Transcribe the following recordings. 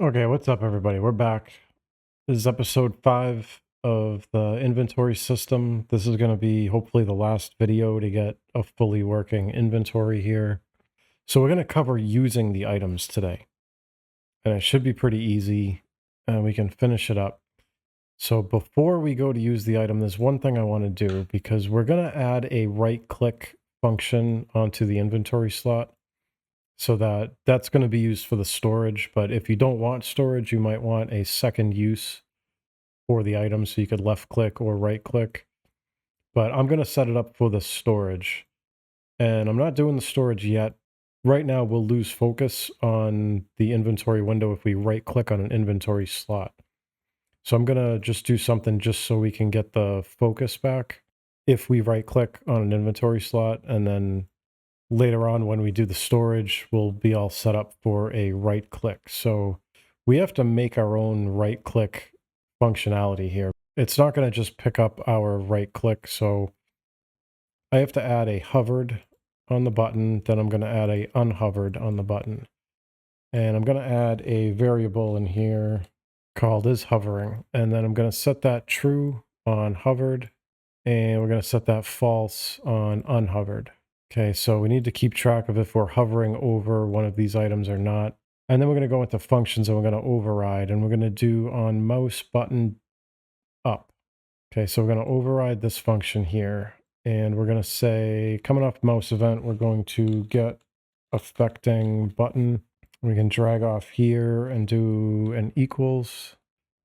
Okay, what's up, everybody? We're back. This is episode 5 of the inventory system. This is going to be hopefully the last video to get a fully working inventory here. So we're going to cover using the items today, and it should be pretty easy, and we can finish it up. So before we go to use the item, there's one thing I want to do because we're going to add a right-click function onto the inventory slot. So that's going to be used for the storage, but if you don't want storage, you might want a second use for the item, so you could left click or right click. But I'm going to set it up for the storage, and I'm not doing the storage yet. Right now, we'll lose focus on the inventory window if we right click on an inventory slot. So I'm going to just do something just so we can get the focus back if we right click on an inventory slot, and then later on when we do the storage, we'll be all set up for a right click. So we have to make our own right click functionality here. It's not going to just pick up our right click. So I have to add a hovered on the button. Then I'm going to add a unhovered on the button. And I'm going to add a variable in here called is hovering. And then I'm going to set that true on hovered. And we're going to set that false on unhovered. Okay, so we need to keep track of if we're hovering over one of these items or not. And then we're going to go into functions and we're going to override. And we're going to do on mouse button up. Okay, so we're going to override this function here. And we're going to say, coming off mouse event, we're going to get affecting button. We can drag off here and do an equals.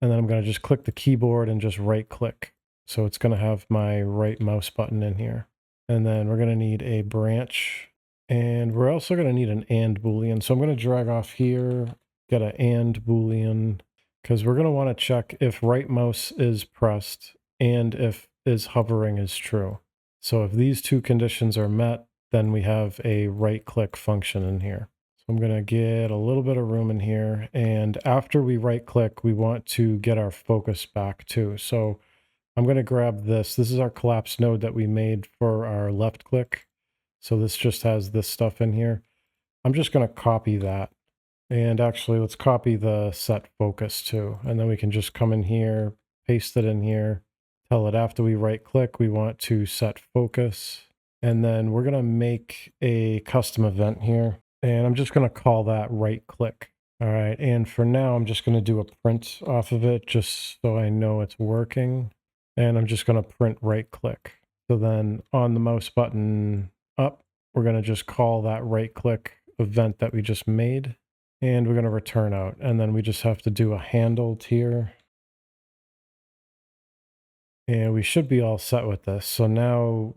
And then I'm going to just click the keyboard and just right click. So it's going to have my right mouse button in here. And then we're going to need a branch. And we're also going to need an AND Boolean. So I'm going to drag off here, get an AND Boolean, because we're going to want to check if right mouse is pressed and if is hovering is true. So if these two conditions are met, then we have a right click function in here. So I'm going to get a little bit of room in here. And after we right click, we want to get our focus back too. So I'm going to grab this. This is our collapse node that we made for our left click. So this just has this stuff in here. I'm just going to copy that. And actually, let's copy the set focus too. And then we can just come in here, paste it in here, tell it after we right click, we want to set focus. And then we're going to make a custom event here. And I'm just going to call that right click. All right. And for now, I'm just going to do a print off of it just so I know it's working. And I'm just going to print right click. So then on the mouse button up, we're going to just call that right click event that we just made. And we're going to return out. And then we just have to do a handled here. And we should be all set with this. So now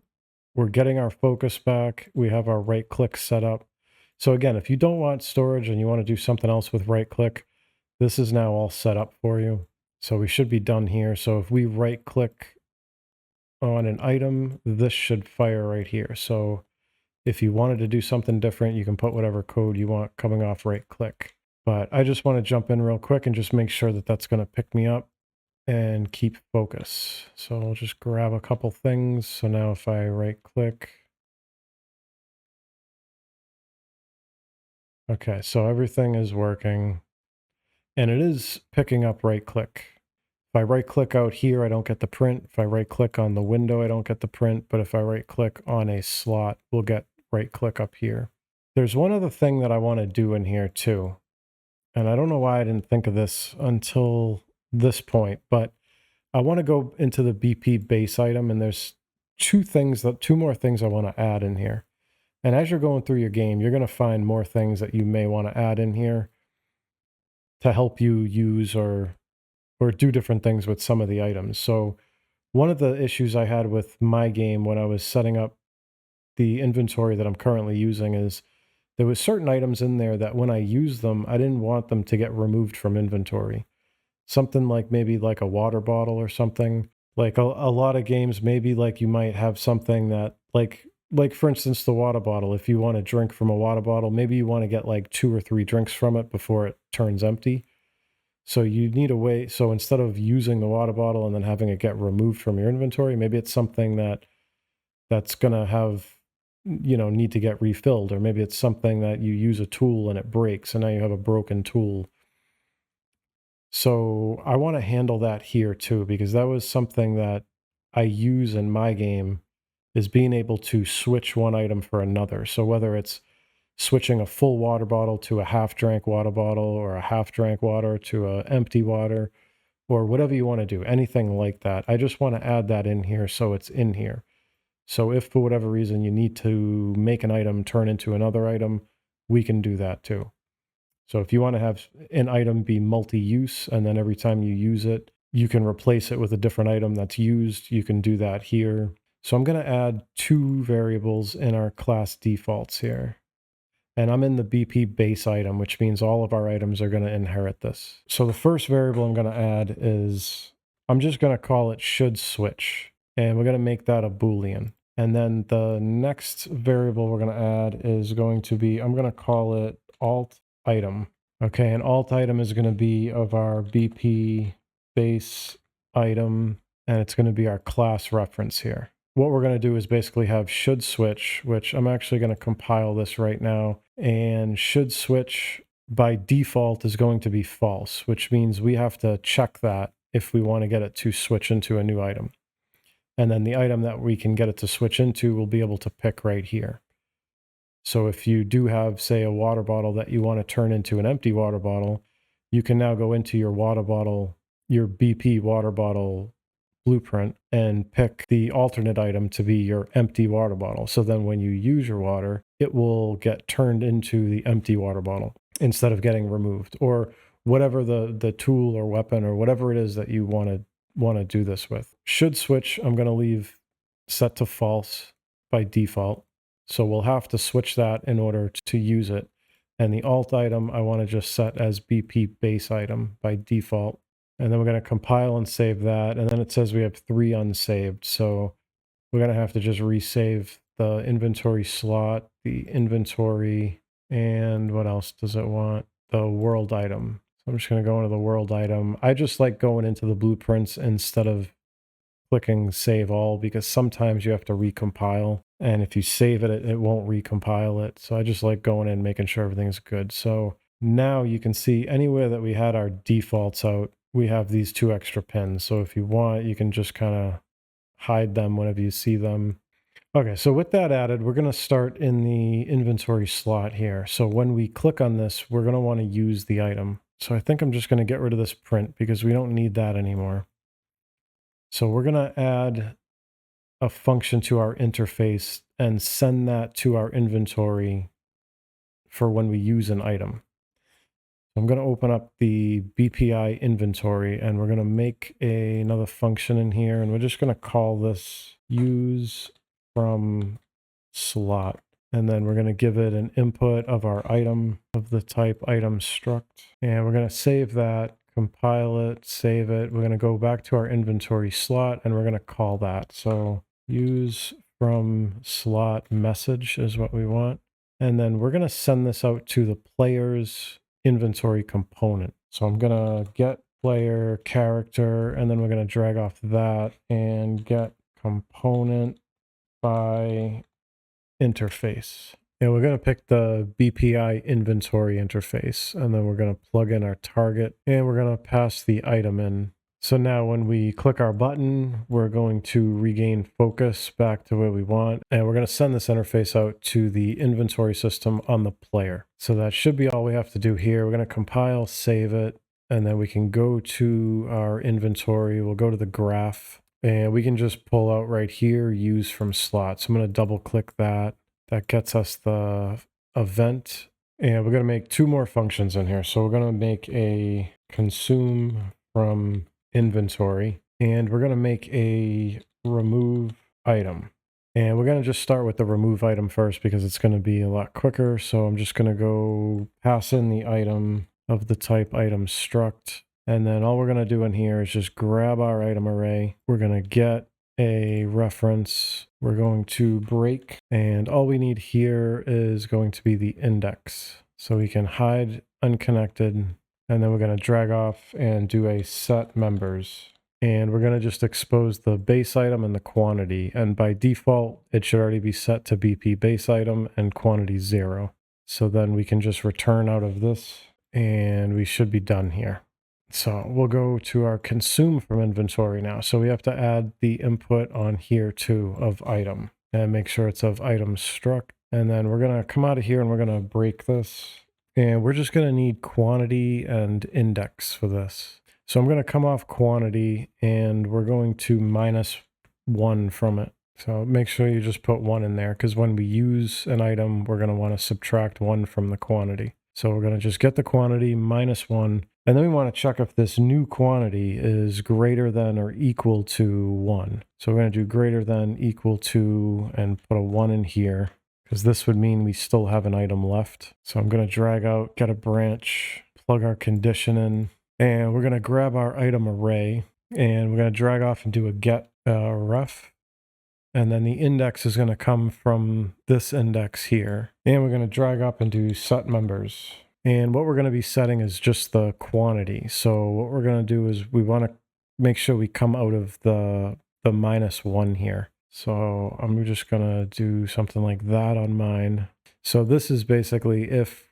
we're getting our focus back. We have our right click set up. So again, if you don't want storage and you want to do something else with right click, this is now all set up for you. So we should be done here. So if we right click on an item, this should fire right here. So if you wanted to do something different, you can put whatever code you want coming off right click. But I just want to jump in real quick and just make sure that that's going to pick me up and keep focus. So I'll just grab a couple things. So now if I right click, okay, so everything is working and it is picking up right click. If I right click out here, I don't get the print. If I right click on the window, I don't get the print. But if I right click on a slot, we'll get right click up here. There's one other thing that I want to do in here too. And I don't know why I didn't think of this until this point, but I want to go into the BP base item and there's two more things I want to add in here. And as you're going through your game, you're going to find more things that you may want to add in here to help you use or do different things with some of the items. So one of the issues I had with my game when I was setting up the inventory that I'm currently using is there was certain items in there that when I use them, I didn't want them to get removed from inventory. Something like maybe like a water bottle or something. Like a lot of games, maybe like you might have something that like for instance, the water bottle. If you want to drink from a water bottle, maybe you want to get like 2 or 3 drinks from it before it turns empty. So you need a way. So instead of using the water bottle and then having it get removed from your inventory, maybe it's something that's gonna have need to get refilled, or maybe it's something that you use a tool and it breaks, and now you have a broken tool. So I want to handle that here too, because that was something that I use in my game, is being able to switch one item for another. So whether it's switching a full water bottle to a half drank water bottle, or a half drank water to a empty water, or whatever you want to do, anything like that. I just want to add that in here so it's in here. So if for whatever reason you need to make an item turn into another item, we can do that too. So if you want to have an item be multi-use, and then every time you use it, you can replace it with a different item that's used, you can do that here. So I'm going to add two variables in our class defaults here. And I'm in the BP base item, which means all of our items are going to inherit this. So the first variable I'm going to add is, I'm just going to call it should switch, and we're going to make that a Boolean. And then the next variable we're going to add is going to be, I'm going to call it alt item. Okay, and alt item is going to be of our BP base item, and it's going to be our class reference here. What we're going to do is basically have should switch, which I'm actually going to compile this right now. And should switch by default is going to be false, which means we have to check that if we want to get it to switch into a new item. And then the item that we can get it to switch into, we'll be able to pick right here. So if you do have, say, a water bottle that you want to turn into an empty water bottle, you can now go into your water bottle, your BP water bottle blueprint, and pick the alternate item to be your empty water bottle. So then when you use your water, it will get turned into the empty water bottle instead of getting removed, or whatever the tool or weapon or whatever it is that you want to do this with. Should switch, I'm going to leave set to false by default. So we'll have to switch that in order to use it. And the alt item, I want to just set as BP base item by default. And then we're going to compile and save that. And then it says we have 3 unsaved. So we're going to have to just resave the inventory slot, the inventory, and what else does it want? The world item. So I'm just going to go into the world item. I just like going into the blueprints instead of clicking save all, because sometimes you have to recompile. And if you save it, it won't recompile it. So I just like going in and making sure everything's good. So now you can see anywhere that we had our defaults out, we have these 2 extra pins. So if you want, you can just kind of hide them whenever you see them. Okay, so with that added, we're going to start in the inventory slot here. So when we click on this, we're going to want to use the item. So I think I'm just going to get rid of this print because we don't need that anymore. So we're going to add a function to our interface and send that to our inventory for when we use an item. I'm going to open up the BPI inventory, and we're going to make another function in here, and we're just going to call this use from slot. And then we're going to give it an input of our item of the type item struct. And we're going to save that, compile it, save it. We're going to go back to our inventory slot, and we're going to call that. So use from slot message is what we want. And then we're going to send this out to the player's inventory component. So I'm going to get player character, and then we're going to drag off that and get component by interface. And we're going to pick the BPI inventory interface, and then we're going to plug in our target, and we're going to pass the item in. So now when we click our button, we're going to regain focus back to where we want, and we're going to send this interface out to the inventory system on the player. So that should be all we have to do here. We're going to compile, save it, and then we can go to our inventory. We'll go to the graph, and we can just pull out right here, use from slot. So I'm going to double click that. That gets us the event. And we're going to make 2 more functions in here. So we're going to make a consume from inventory, and we're going to make a remove item. And we're going to just start with the remove item first because it's going to be a lot quicker. So I'm just going to go pass in the item of the type item struct. And then all we're going to do in here is just grab our item array. We're going to get a reference. We're going to break. And all we need here is going to be the index. So we can hide unconnected. And then we're going to drag off and do a set members. And we're going to just expose the base item and the quantity. And by default, it should already be set to BP base item and quantity 0. So then we can just return out of this, and we should be done here. So we'll go to our consume from inventory now. So we have to add the input on here too of item and make sure it's of item struct. And then we're going to come out of here and we're going to break this. And we're just going to need quantity and index for this. So I'm going to come off quantity and we're going to -1 from it. So make sure you just put 1 in there because when we use an item, we're going to want to subtract 1 from the quantity. So we're going to just get the quantity -1. And then we want to check if this new quantity is greater than or equal to 1. So we're going to do greater than equal to and put a 1 in here because this would mean we still have an item left. So I'm going to drag out, get a branch, plug our condition in, and we're going to grab our item array and we're going to drag off and do a get ref. And then the index is going to come from this index here. And we're going to drag up and do set members. And what we're going to be setting is just the quantity. So what we're going to do is we want to make sure we come out of the -1 here. So I'm just going to do something like that on mine. So this is basically if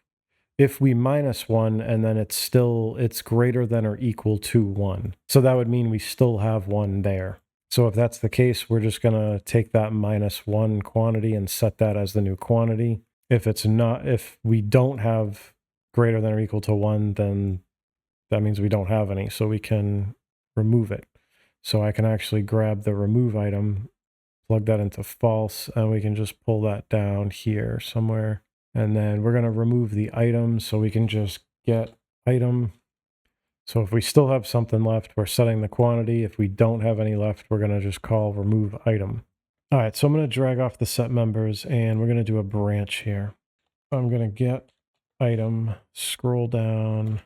we -1 and then it's greater than or equal to 1. So that would mean we still have 1 there. So if that's the case, we're just going to take that -1 quantity and set that as the new quantity. If we don't have greater than or equal to 1, then that means we don't have any. So we can remove it. So I can actually grab the remove item, plug that into false, and we can just pull that down here somewhere. And then we're going to remove the item. So we can just get item. So if we still have something left, we're setting the quantity. If we don't have any left, we're going to just call remove item. All right, so I'm going to drag off the set members and we're going to do a branch here. I'm going to get item, scroll down.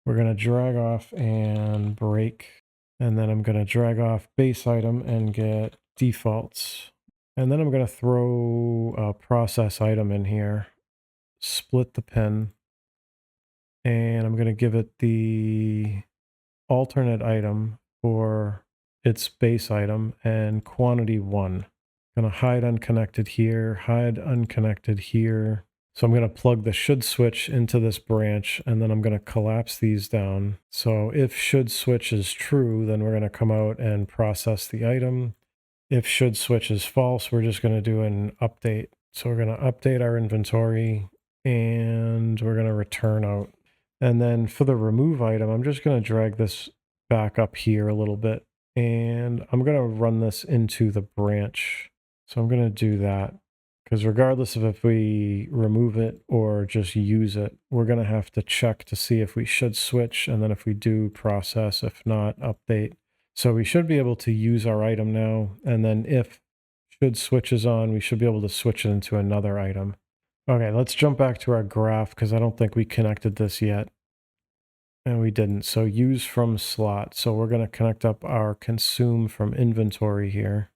We're going to drag off and break. And then I'm going to drag off base item and get defaults. And then I'm going to throw a process item in here, split the pin. And I'm going to give it the alternate item for its base item and quantity 1. Going to hide unconnected here, hide unconnected here. So I'm going to plug the should switch into this branch and then I'm going to collapse these down. So if should switch is true, then we're going to come out and process the item. If should switch is false, we're just going to do an update. So we're going to update our inventory and we're going to return out. And then for the remove item, I'm just going to drag this back up here a little bit and I'm going to run this into the branch. So I'm going to do that because regardless of if we remove it or just use it, we're going to have to check to see if we should switch. And then if we do, process, if not, update. So we should be able to use our item now. And then if should switch is on, we should be able to switch it into another item. Okay, let's jump back to our graph because I don't think we connected this yet. And we didn't. So use from slot. So we're going to connect up our consume from inventory here.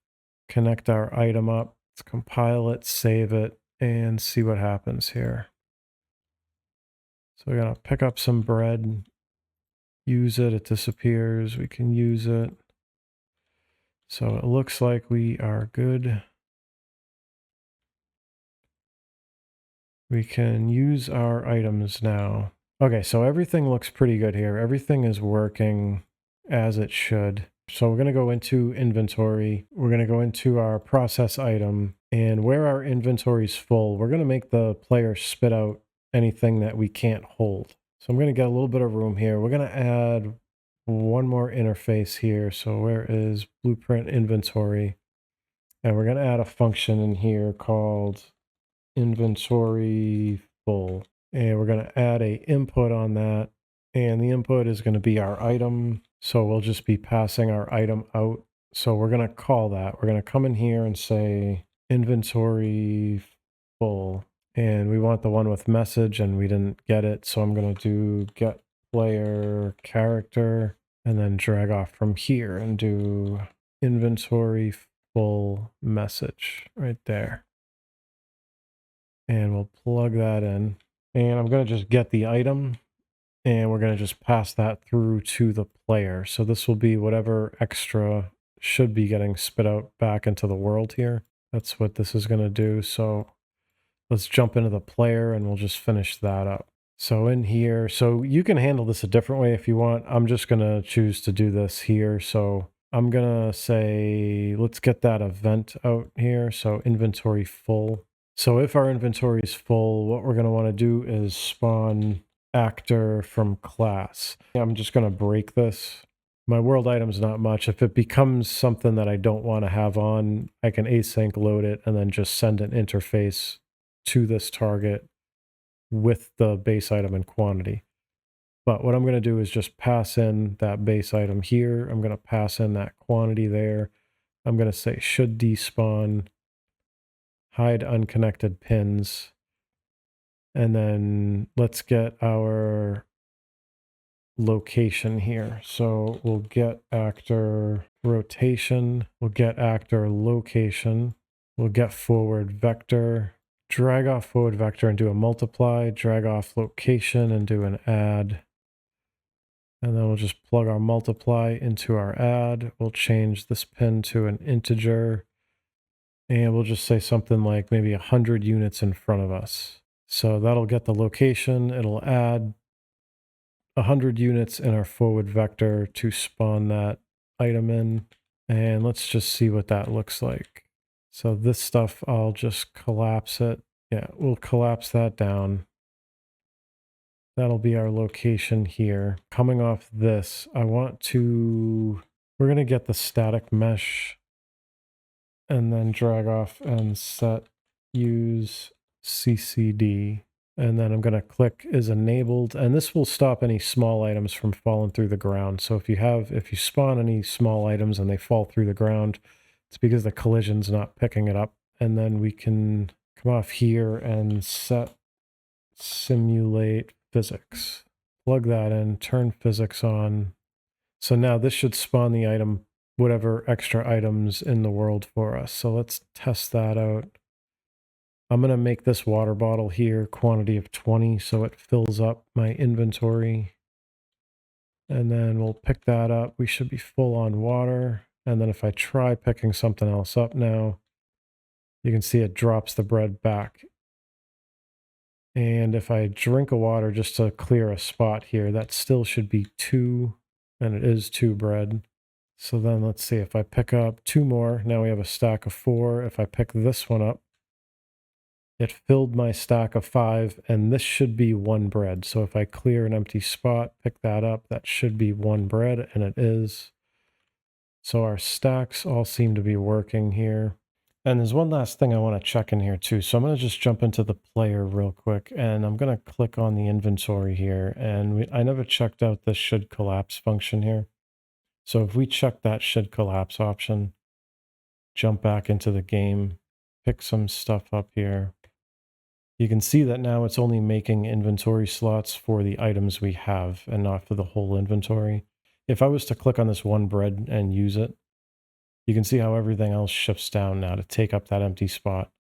Connect our item up. Let's compile it, save it, and see what happens here. So we're going to pick up some bread. Use it. It disappears. We can use it. So it looks like we are good. We can use our items now. Okay, so everything looks pretty good here. Everything is working as it should. So we're going to go into inventory. We're going to go into our process item. And where our inventory is full, we're going to make the player spit out anything that we can't hold. So I'm going to get a little bit of room here. We're going to add one more interface here. So where is blueprint inventory? And we're going to add a function in here called inventory full. And we're going to add a input on that. And the input is going to be our item. So we'll just be passing our item out. So we're going to call that. We're going to come in here and say inventory full. And we want the one with message and we didn't get it. So I'm going to do get player character and then drag off from here and do inventory full message right there. And we'll plug that in. And I'm going to just get the item and we're going to just pass that through to the player. So this will be whatever extra should be getting spit out back into the world here. That's what this is going to do. So let's jump into the player and we'll just finish that up. So in here, so you can handle this a different way if you want. I'm just going to choose to do this here. So I'm going to say, let's get that event out here. So inventory full. So if our inventory is full, what we're going to want to do is spawn actor from class. I'm just going to break this. My world item's not much. If it becomes something that I don't want to have on, I can async load it and then just send an interface to this target with the base item and quantity. But what I'm going to do is just pass in that base item here. I'm going to pass in that quantity there. I'm going to say should despawn, hide unconnected pins. And then let's get our location here. So we'll get actor rotation, we'll get actor location, we'll get forward vector, drag off forward vector and do a multiply, drag off location and do an add. And then we'll just plug our multiply into our add. We'll change this pin to an integer. And we'll just say something like maybe 100 units in front of us. So that'll get the location. It'll add 100 units in our forward vector to spawn that item in. And let's just see what that looks like. So this stuff, I'll just collapse it. Yeah, we'll collapse that down. That'll be our location here. Coming off this, we're going to get the static mesh and then drag off and set use CCD. And then I'm going to click is enabled, and this will stop any small items from falling through the ground. So if you spawn any small items and they fall through the ground, it's because the collision's not picking it up. And then we can come off here and set simulate physics. Plug that in, turn physics on. So now this should spawn the item, whatever extra items in the world for us. So let's test that out. I'm going to make this water bottle here quantity of 20 so it fills up my inventory. And then we'll pick that up. We should be full on water. And then if I try picking something else up now, you can see it drops the bread back. And if I drink a water just to clear a spot here, that still should be 2, and it is 2 bread. So then let's see, if I pick up 2 more, now we have a stack of 4. If I pick this one up, it filled my stack of 5, and this should be 1 bread. So if I clear an empty spot, pick that up, that should be 1 bread, and it is. So our stacks all seem to be working here. And there's one last thing I want to check in here too. So I'm going to just jump into the player real quick, and I'm going to click on the inventory here. And I never checked out this should collapse function here. So if we check that should collapse option, jump back into the game, pick some stuff up here, you can see that now it's only making inventory slots for the items we have and not for the whole inventory. If I was to click on this 1 bread and use it, you can see how everything else shifts down now to take up that empty spot.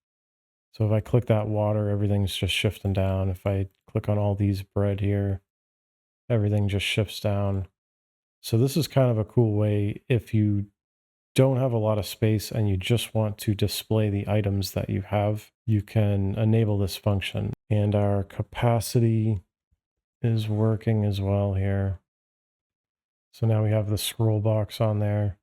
So if I click that water, everything's just shifting down. If I click on all these bread here, everything just shifts down. So this is kind of a cool way if you don't have a lot of space and you just want to display the items that you have, you can enable this function. And our capacity is working as well here. So now we have the scroll box on there.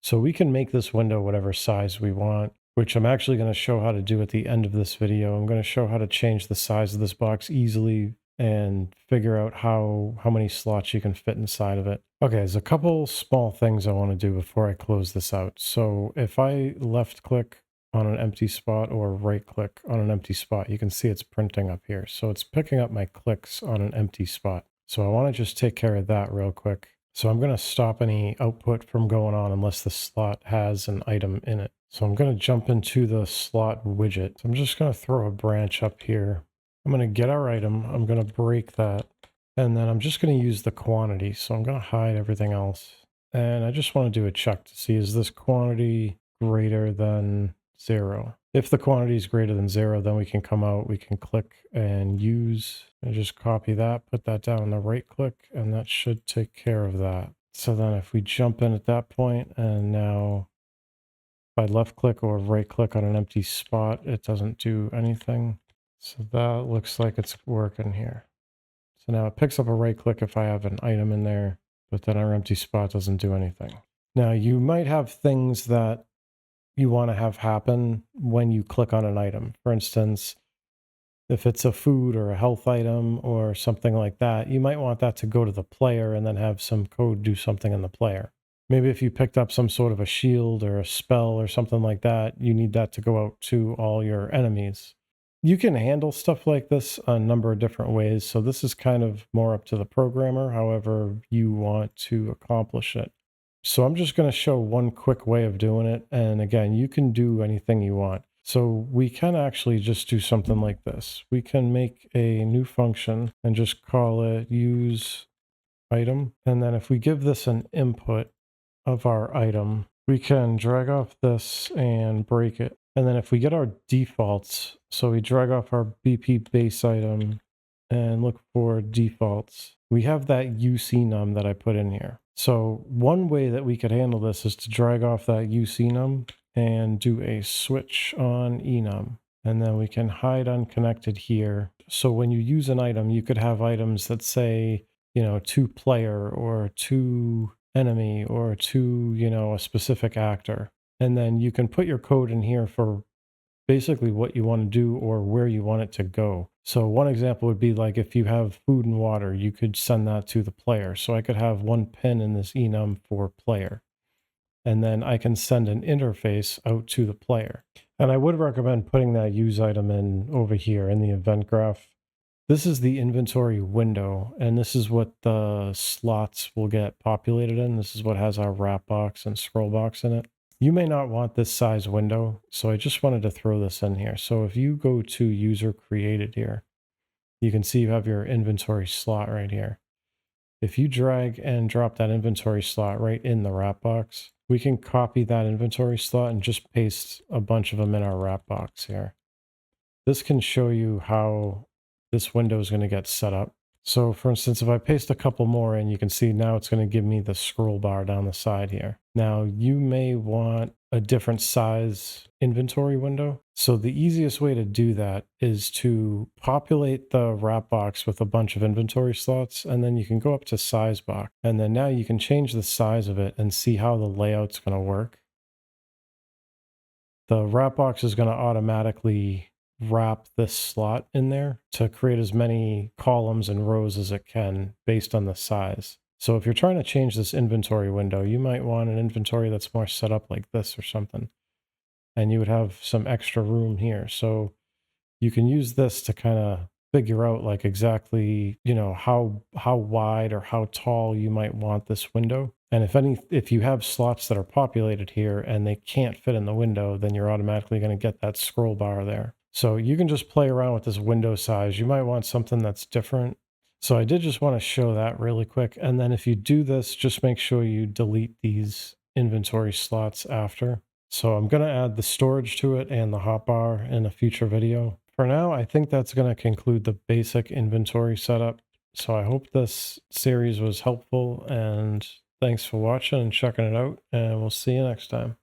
So we can make this window whatever size we want, which I'm actually going to show how to do at the end of this video. I'm going to show how to change the size of this box easily and figure out how many slots you can fit inside of it. Okay, there's a couple small things I want to do before I close this out. So if I left click on an empty spot or right click on an empty spot, you can see it's printing up here. So it's picking up my clicks on an empty spot. So I want to just take care of that real quick. So I'm going to stop any output from going on unless the slot has an item in it. So I'm going to jump into the slot widget. So I'm just going to throw a branch up here. I'm going to get our item. I'm going to break that. And then I'm just going to use the quantity. So I'm going to hide everything else. And I just want to do a check to see, is this quantity greater than 0? If the quantity is greater than 0, then we can come out, we can click and use, and just copy that, put that down on the right click, and that should take care of that. So then if we jump in at that point, and now if I left click or right click on an empty spot, it doesn't do anything. So that looks like it's working here. So now it picks up a right click if I have an item in there, but then our empty spot doesn't do anything. Now you might have things that you want to have happen when you click on an item. For instance, if it's a food or a health item or something like that, you might want that to go to the player and then have some code do something in the player. Maybe if you picked up some sort of a shield or a spell or something like that, you need that to go out to all your enemies. You can handle stuff like this a number of different ways. So this is kind of more up to the programmer, however you want to accomplish it. So I'm just going to show one quick way of doing it. And again, you can do anything you want. So we can actually just do something like this. We can make a new function and just call it use item. And then if we give this an input of our item, we can drag off this and break it. And then if we get our defaults, so we drag off our BP base item and look for defaults, we have that UC num that I put in here. So one way that we could handle this is to drag off that UC num and do a switch on enum. And then we can hide unconnected here. So when you use an item, you could have items that say, to player or to enemy or to, a specific actor. And then you can put your code in here for basically what you want to do or where you want it to go. So one example would be like if you have food and water, you could send that to the player. So I could have one pin in this enum for player. And then I can send an interface out to the player. And I would recommend putting that use item in over here in the event graph. This is the inventory window, and this is what the slots will get populated in. This is what has our wrap box and scroll box in it. You may not want this size window, so I just wanted to throw this in here. So if you go to user created here, you can see you have your inventory slot right here. If you drag and drop that inventory slot right in the wrap box, we can copy that inventory slot and just paste a bunch of them in our wrap box here. This can show you how this window is going to get set up. So for instance, if I paste a couple more in, you can see now it's going to give me the scroll bar down the side here. Now you may want a different size inventory window. So the easiest way to do that is to populate the wrap box with a bunch of inventory slots, and then you can go up to size box. And then now you can change the size of it and see how the layout's going to work. The wrap box is going to automatically wrap this slot in there to create as many columns and rows as it can based on the size. So if you're trying to change this inventory window, you might want an inventory that's more set up like this or something. And you would have some extra room here. So you can use this to kind of figure out like exactly, how wide or how tall you might want this window. And if you have slots that are populated here and they can't fit in the window, then you're automatically going to get that scroll bar there. So you can just play around with this window size. You might want something that's different. So I did just want to show that really quick. And then if you do this, just make sure you delete these inventory slots after. So I'm going to add the storage to it and the hotbar in a future video. For now, I think that's going to conclude the basic inventory setup. So I hope this series was helpful, and thanks for watching and checking it out, and we'll see you next time.